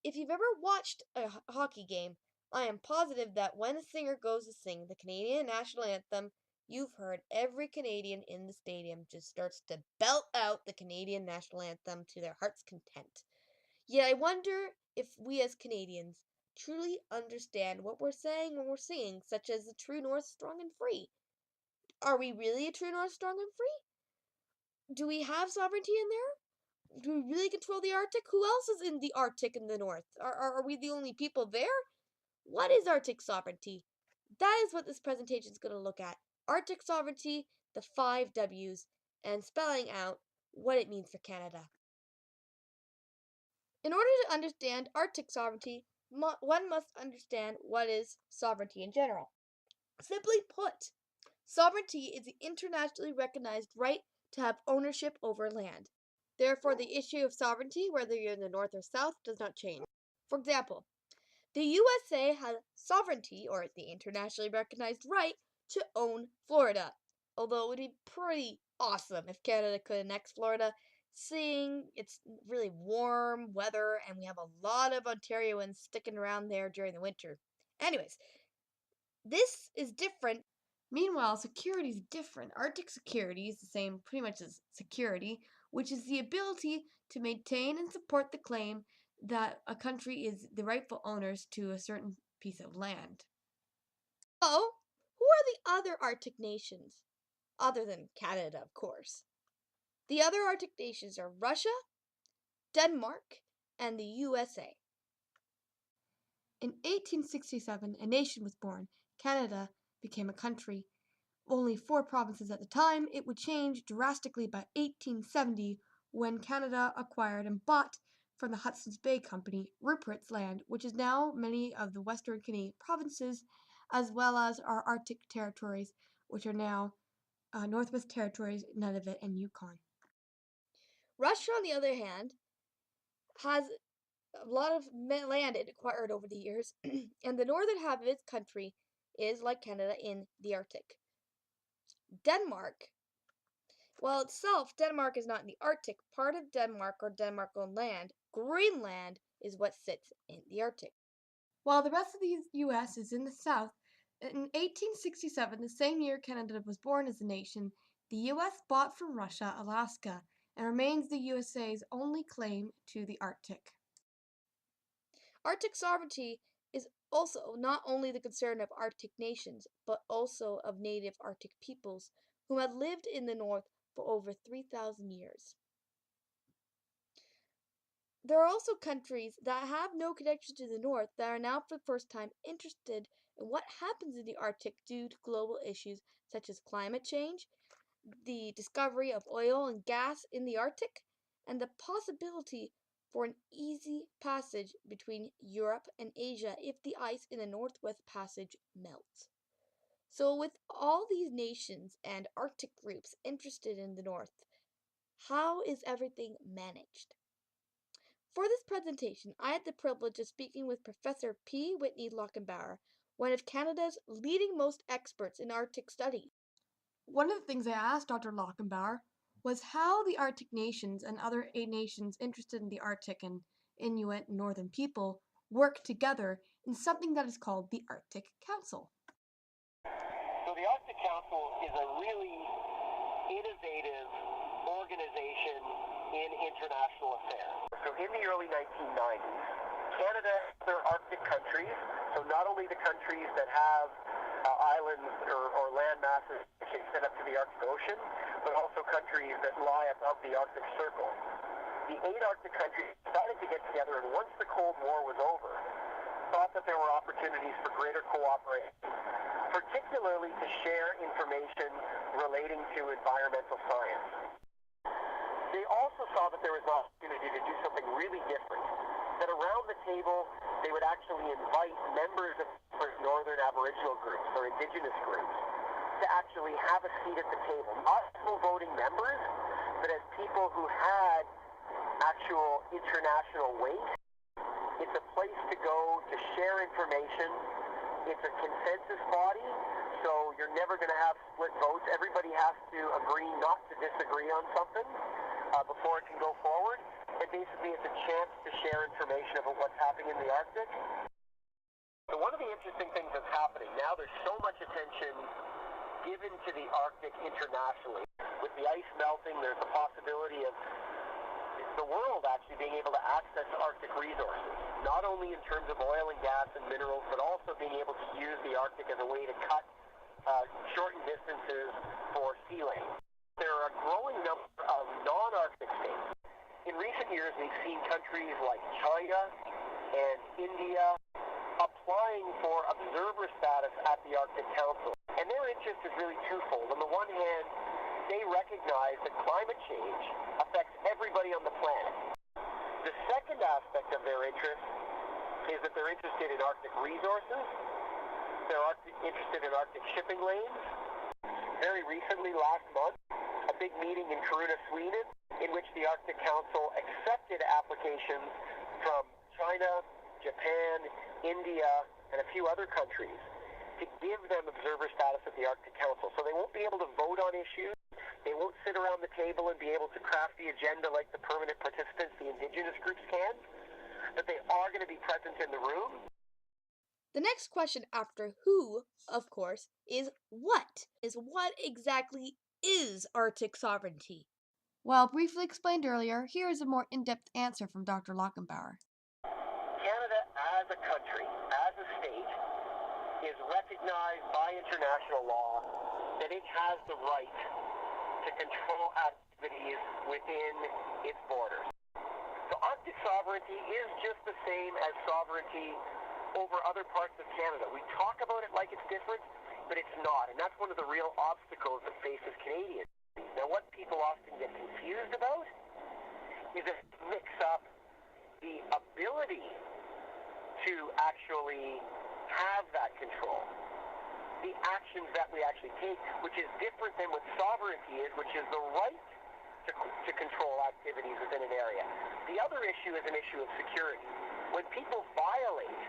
If you've ever watched a hockey game, I am positive that when a singer goes to sing the Canadian national anthem, you've heard every Canadian in the stadium just starts to belt out the Canadian national anthem to their heart's content. Yet I wonder if we as Canadians truly understand what we're saying when we're singing, such as the True North Strong and Free. Are we really a True North Strong and Free? Do we have sovereignty in there? Do we really control the Arctic? Who else is in the Arctic in the north? Are we the only people there? What is Arctic sovereignty? That is what this presentation is going to look at. Arctic sovereignty, the 5 W's, and spelling out what it means for Canada. In order to understand Arctic sovereignty, one must understand what is sovereignty in general. Simply put, sovereignty is the internationally recognized right to have ownership over land. Therefore, the issue of sovereignty, whether you're in the north or south, does not change. For example, the USA has sovereignty, or the internationally recognized right, to own Florida. Although it would be pretty awesome if Canada could annex Florida, seeing it's really warm weather and we have a lot of Ontarians sticking around there during the winter. Anyways, this is different. Meanwhile, security is different. Arctic security is the same pretty much as security, which is the ability to maintain and support the claim that a country is the rightful owners to a certain piece of land. So, who are the other Arctic nations? Other than Canada, of course. The other Arctic nations are Russia, Denmark, and the USA. In 1867, a nation was born. Canada became a country. Only 4 provinces at the time. It would change drastically by 1870 when Canada acquired and bought from the Hudson's Bay Company Rupert's Land, which is now many of the Western Canadian provinces, as well as our Arctic territories, which are now Northwest Territories, Nunavut, and Yukon. Russia, on the other hand, has a lot of land it acquired over the years, and the northern half of its country is, like Canada, in the Arctic. Denmark, well, itself, Denmark is not in the Arctic. Part of Denmark, or Denmark-owned land, Greenland, is what sits in the Arctic. While the rest of the U.S. is in the south, in 1867, the same year Canada was born as a nation, the U.S. bought from Russia Alaska and remains the USA's only claim to the Arctic. Arctic sovereignty is also not only the concern of Arctic nations, but also of native Arctic peoples who had lived in the north for over 3,000 years. There are also countries that have no connection to the north that are now for the first time interested in what happens in the Arctic due to global issues such as climate change, the discovery of oil and gas in the Arctic, and the possibility for an easy passage between Europe and Asia if the ice in the Northwest Passage melts. So, with all these nations and Arctic groups interested in the North, how is everything managed? For this presentation, I had the privilege of speaking with Professor P. Whitney Lochinbauer, one of Canada's leading most experts in Arctic studies. One of the things I asked Dr. Lochinbauer was how the Arctic nations and other 8 nations interested in the Arctic and Inuit and Northern people work together in something that is called the Arctic Council. So the Arctic Council is a really innovative organization in international affairs. So in the early 1990s, Canada and other Arctic countries, so not only the countries that have islands or land masses extend up to the Arctic Ocean, but also countries that lie above the Arctic Circle. The 8 Arctic countries decided to get together, and once the Cold War was over, thought that there were opportunities for greater cooperation, particularly to share information relating to environmental science. They also saw that there was an opportunity to do something really different, that around the table they would actually invite members of northern Aboriginal groups or Indigenous groups to actually have a seat at the table, not as voting members, but as people who had actual international weight. It's a place to go to share information. It's a consensus body, so you're never going to have split votes. Everybody has to agree not to disagree on something before it can go forward. and basically it's a chance to share information about what's happening in the Arctic. So one of the interesting things that's happening now, there's so much attention given to the Arctic internationally. With the ice melting, there's the possibility of the world actually being able to access Arctic resources, not only in terms of oil and gas and minerals, but also being able to use the Arctic as a way to shorten distances for sea lanes. There are a growing number of non-Arctic states. In recent years, we've seen countries like China and India applying for observer status at the Arctic Council. And their interest is really twofold. On the one hand, they recognize that climate change affects everybody on the planet. The second aspect of their interest is that they're interested in Arctic resources. They're interested in Arctic shipping lanes. Very recently, last month, a big meeting in Kiruna, Sweden, in which the Arctic Council accepted applications from China, Japan, India, and a few other countries to give them observer status at the Arctic Council. So they won't be able to vote on issues. They won't sit around the table and be able to craft the agenda like the permanent participants, the indigenous groups can, but they are going to be present in the room. The next question after who, of course, is what? What exactly is Arctic sovereignty? Well, briefly explained earlier, here is a more in-depth answer from Dr. Lockenbauer. Canada as a country, as a state, is recognized by international law that it has the right to control activities within its borders. So Arctic sovereignty is just the same as sovereignty over other parts of Canada. We talk about it like it's different, but it's not. And that's one of the real obstacles that faces Canadians. Now, what people often get confused about is if they mix up the ability to actually have that control, the actions that we actually take, which is different than what sovereignty is, which is the right to control activities within an area. The other issue is an issue of security. When people violate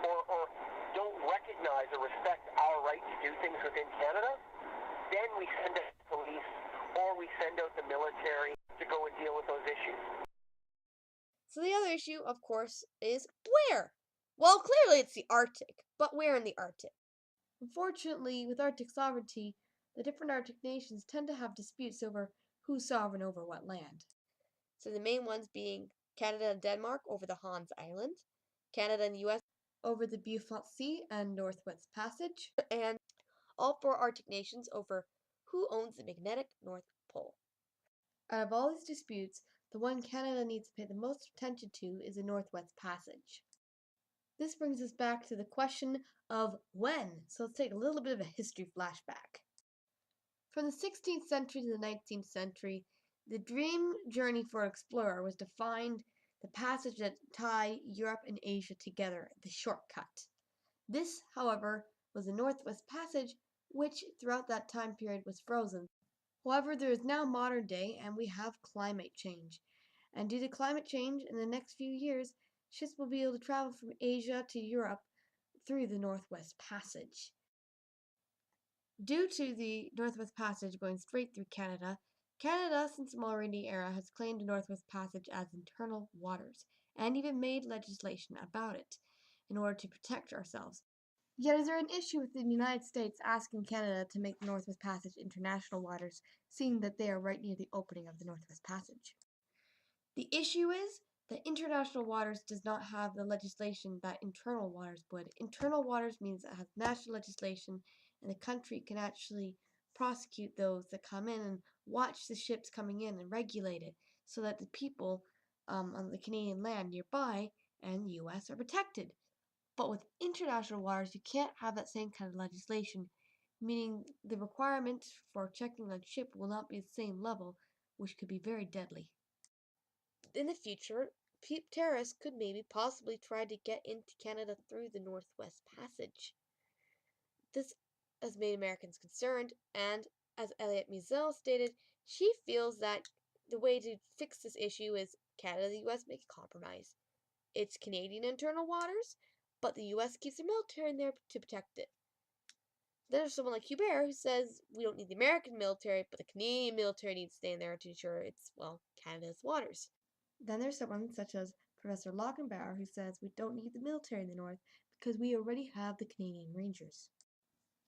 or don't recognize or respect our right to do things within Canada, then we send out the police or we send out the military to go and deal with those issues. So the other issue, of course, is where? Well, clearly it's the Arctic, but where in the Arctic? Unfortunately, with Arctic sovereignty, the different Arctic nations tend to have disputes over who's sovereign over what land. So the main ones being Canada and Denmark over the Hans Island, Canada and the US over the Beaufort Sea and Northwest Passage, and all four Arctic nations over who owns the magnetic North Pole. Out of all these disputes, the one Canada needs to pay the most attention to is the Northwest Passage. This brings us back to the question of when, so let's take a little bit of a history flashback. From the 16th century to the 19th century, the dream journey for an explorer was to find the passage that tied Europe and Asia together, the shortcut. This, however, was the Northwest Passage, which throughout that time period was frozen. However, there is now modern day and we have climate change. And due to climate change, in the next few years, ships will be able to travel from Asia to Europe through the Northwest Passage. Due to the Northwest Passage going straight through Canada, Canada, since the Mulroney era, has claimed the Northwest Passage as internal waters, and even made legislation about it, in order to protect ourselves. Yet is there an issue with the United States asking Canada to make the Northwest Passage international waters, seeing that they are right near the opening of the Northwest Passage? The issue is that international waters does not have the legislation that internal waters would. Internal waters means it has national legislation, and the country can actually prosecute those that come in and watch the ships coming in and regulate it so that the people on the Canadian land nearby and the US are protected. But with international waters, you can't have that same kind of legislation, meaning the requirement for checking on ship will not be the same level, which could be very deadly. In the future, terrorists could maybe possibly try to get into Canada through the Northwest Passage. This has made Americans concerned, and as Elliot Musil stated, she feels that the way to fix this issue is Canada and the US make a compromise. It's Canadian internal waters, but the US keeps their military in there to protect it. There's someone like Hubert who says we don't need the American military, but the Canadian military needs to stay in there to ensure it's, well, Canada's waters. Then there's someone such as Professor Lockenbauer who says we don't need the military in the North because we already have the Canadian Rangers.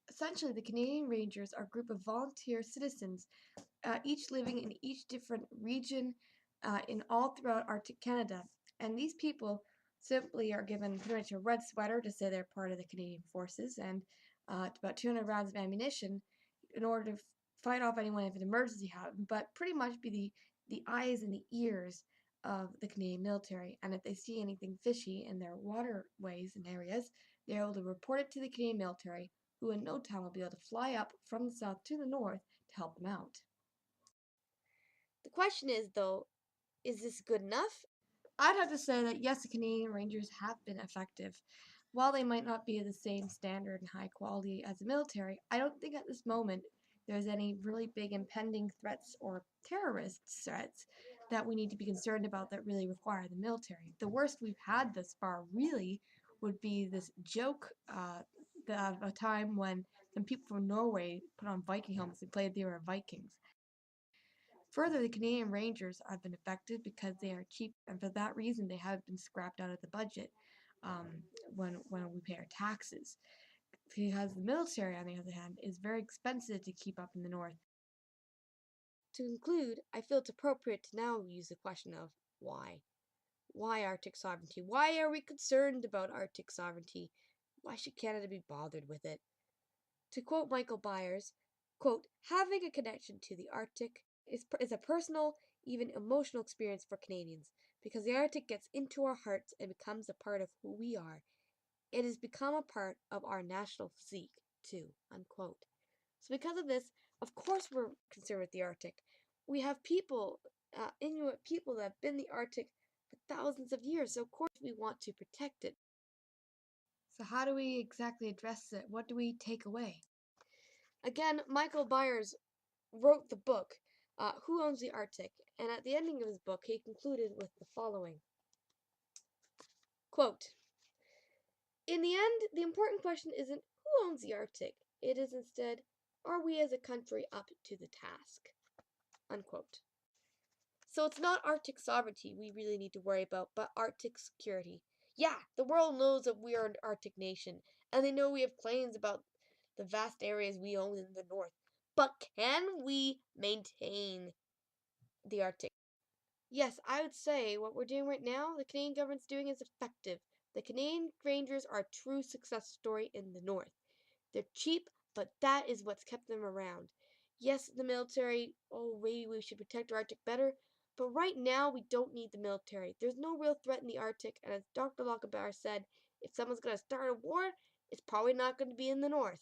Essentially, the Canadian Rangers are a group of volunteer citizens, each living in each different region in all throughout Arctic Canada. And these people simply are given pretty much a red sweater to say they're part of the Canadian forces and about 200 rounds of ammunition in order to fight off anyone if an emergency happens, but pretty much be the eyes and the ears of the Canadian military. And if they see anything fishy in their waterways and areas, they're able to report it to the Canadian military, who in no time will be able to fly up from the south to the north to help them out. The question is, though, is this good enough? I'd have to say that yes, the Canadian Rangers have been effective. While they might not be of the same standard and high quality as the military, I don't think at this moment there's any really big impending threats or terrorist threats that we need to be concerned about that really require the military. The worst we've had thus far really would be this joke of a time when some people from Norway put on Viking helmets and claimed they were Vikings. Further, the Canadian Rangers have been effective because they are cheap, and for that reason, they have been scrapped out of the budget when we pay our taxes. Because the military, on the other hand, is very expensive to keep up in the north. To conclude, I feel it's appropriate to now use the question of why. Why Arctic sovereignty? Why are we concerned about Arctic sovereignty? Why should Canada be bothered with it? To quote Michael Byers, quote, having a connection to the Arctic is a personal, even emotional experience for Canadians, because the Arctic gets into our hearts and becomes a part of who we are. It has become a part of our national physique, too, unquote. So because of this, of course we're concerned with the Arctic. We have people, Inuit people that have been in the Arctic for thousands of years, so of course we want to protect it. So how do we exactly address it? What do we take away? Again, Michael Byers wrote the book, Who Owns the Arctic? And at the ending of his book, he concluded with the following quote, in the end, the important question isn't who owns the Arctic. It is instead, are we as a country up to the task? Unquote. So it's not Arctic sovereignty we really need to worry about, but Arctic security. Yeah, the world knows that we are an Arctic nation, and they know we have claims about the vast areas we own in the north. But can we maintain the Arctic? Yes, I would say what we're doing right now, the Canadian government's doing is effective. The Canadian Rangers are a true success story in the north. They're cheap, but that is what's kept them around. Yes, the military, oh, maybe we should protect our Arctic better, but right now we don't need the military. There's no real threat in the Arctic, and as Dr. Lockenbauer said, if someone's going to start a war, it's probably not going to be in the north.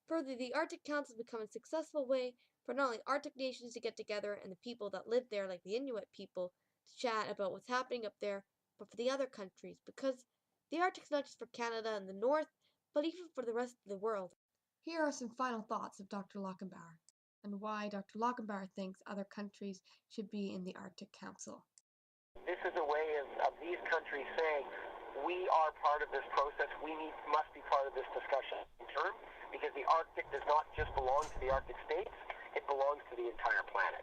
Further, the Arctic Council has become a successful way for not only Arctic nations to get together and the people that live there, like the Inuit people, to chat about what's happening up there, but for the other countries, because the Arctic's not just for Canada and the North, but even for the rest of the world. Here are some final thoughts of Dr. Lockenbauer, and why Dr. Lockenbauer thinks other countries should be in the Arctic Council. This is a way of these countries saying, we are part of this process, must be part of this discussion in term, because the Arctic does not just belong to the Arctic states, it belongs to the entire planet.